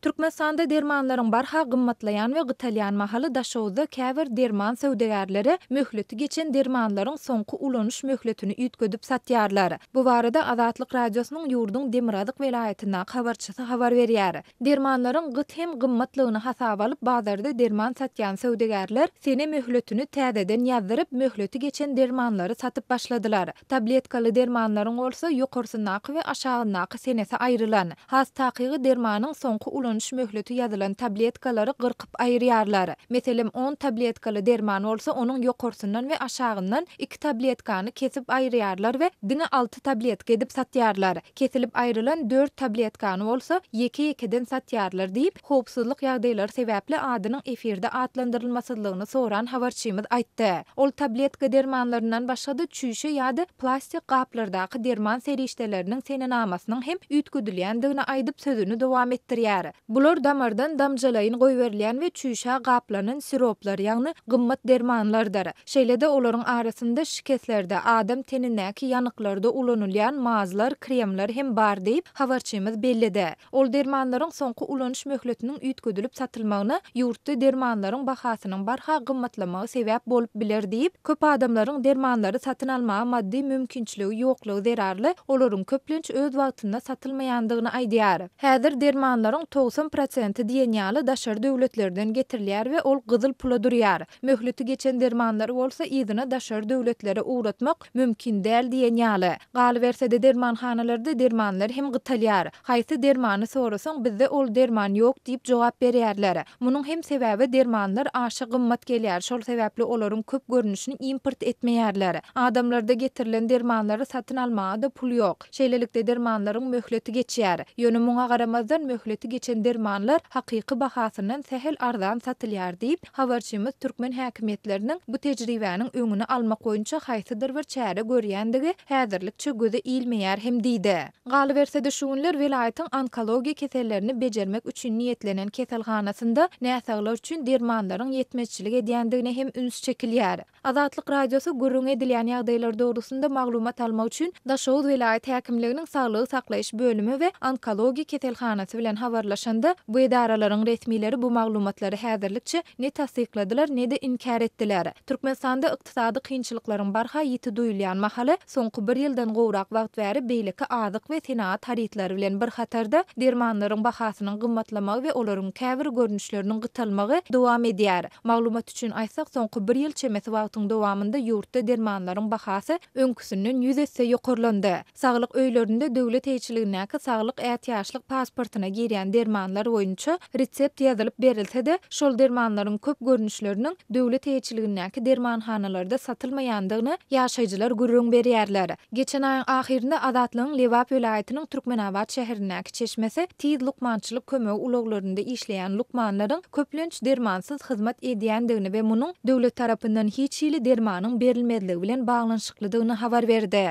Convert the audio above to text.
Türkmenistanda dermanlaryň barha gymmatlaýan we gytalýan mahaly daşowda käbir derman söwdegärleri möhleti geçen dermanlaryň soňky ulanyş möhletini üýtgedip satýarlar. Bu barada Azatlyk radiosynyň Ýurdun Demirazyk welaýatyna habarçysy habar berýär. Dermanlaryň gyt hem gymmatlygyny hasaba alyp bazarda derman satýan söwdegärler sene möhletini täzeden ýazdyryp möhleti geçen dermanlary satyp başladylar. Tabletkaly dermanlaryň bolsa ýokarsynaky we aşagynaky senesi aýrylan. Has takygy dermanyň soňky ulanyş möhleti ýazylan tabletkalary gyrkyp aýrýarlar. Meselem 10 tabletkaly derman bolsa onuň ýokarsyndan we aşagyndan 2 tabletkany kesip aýrýarlar we dini 6 tabletka edip satýarlar. Kesilip aýrylan 4 tabletkany bolsa ýeke-ýekeden satýarlar diýip howpsuzlyk ýagdaýlary sebäpli adynyň efirde atlandyrylmasydlygyny soran habarçymyz aýtdy. Ol tabletka dermanlaryndan başga da çüýşe ýa-da plastik gaplardaky derman serişdeleriniň senenamasynyň hem üýtgüdilýändigini aýdyp sözüni dowam etdirýär. Bular damardan damjalaýyn goýberilýän we çüýşä gaplanan siroplar ýagny gymmat dermanlardyr. Şeýle-de olaryň arasynda şikeslerde, adam teninäki ýanyklarda ulanylýan mazlar, kremler hem bar diýip habarçymyz bellidi. Ol dermanlaryň soňky ulanyş möhletiniň üýtgedilip satylmagyna ýurtda dermanlaryň bahasynyň barha gymmatlamagy sebäp bolup biler diýip köp adamlaryň dermanlary satyn almaga maddi mümkinçiligi ýoklugy zerarly olaryň köplenç öz wagtynda satylmaýandygyny aýdýar. Häzir dermanlaryň 90% diýen ýaly daşary döwletlerden getirilýär we ol gyzyl pula durýar. Möhleti geçen dermanlar bolsa ýygyna daşary döwletlere uğratmak mümkin däl diýen ýaly. Galy bersede dermanhanalarda dermanlar hem gytalýar. Haýsy dermany sorasaň bizde ol derman ýok diýip jogap berýärler. Munyň hem sebäbi dermanlar aşy gymmat gelýär. Şol sebäpli olaryň köp görnüşini import etmeýärler. Adamlarda getirilen dermanlary satyn almaga da pul ýok. Şeýlelikde dermanlaryň möhleti geçýär. Ýöne muňa garamazdan möhleti geçen dermanlar hakyky bahasyndan sehel arzan satylýar diýip habarçymyz türkmen häkimetleriniň bu tejribäniň öňüni almak boýunça haýsydyr bir çäre görýändigi häzirlikçe göze ilmeýär hem diýdi. Galy bersede şu günler welaýatyň onkologiýa kesellerini bejermek üçin niýetlenen keselhanasynda näsaglar üçin dermanlaryň ýetmezçilik edýändigine hem üns çekilýär. Azatlyk radiosu gurrun edilýän ýagdaýlar dogrusynda maglumat almak üçin Daşow welaýat häkimliginiň saglygy saklaýyş bölümi we onkologiýa keselhanasy bilen habarlaşanda bu edaralaryň resmileri bu maglumatlary häzirlikçe ne tasdikladylar ne de inkar etdiler. Türkmenistanda ykdysady kynçylyklaryň barha ýiti duýulýan mahaly soňky 1 ýyldan gowrak wagt bäri beýleki azyk we senaat haritlary bilen bir hatarda dermanlaryň bahasynyň gymmatlamagy we olaryň käbir görnüşleriniň gytalmagy dowam edýär. Maglumat üçin aýtsak soňky 1 ýyl çemesi wagtyň dowamında ýurtda dermanlaryň bahasy öňküsinden 100 esse ýokarlandy. Saglyk öýlerinde döwlet eýçiliginiňki saglyk ähtiýaçlyk pasportyna girýän dermanlar boýunça resept ýazylyp berilse-de şol dermanlaryň köp görnüşleriniň döwlet eýçiliginiňki dermanhanalarda satylmaýandygyny ýaşaýjylar gurrun berýärler. Geçen aýyň ahyrynda Azatlygyň Lewap welaýatynyň Türkmenabad şäherindäki çeşmesi Tiz Lukmançylyk kömegi ulaglarynda işleýän lukmanlaryň köplenç dermansyz hyzmat edýändigini we munyň döwlet tarapyndan hiç ýyly dermanyň berilmezligi bilen baglanşyklydygyny habar berdi.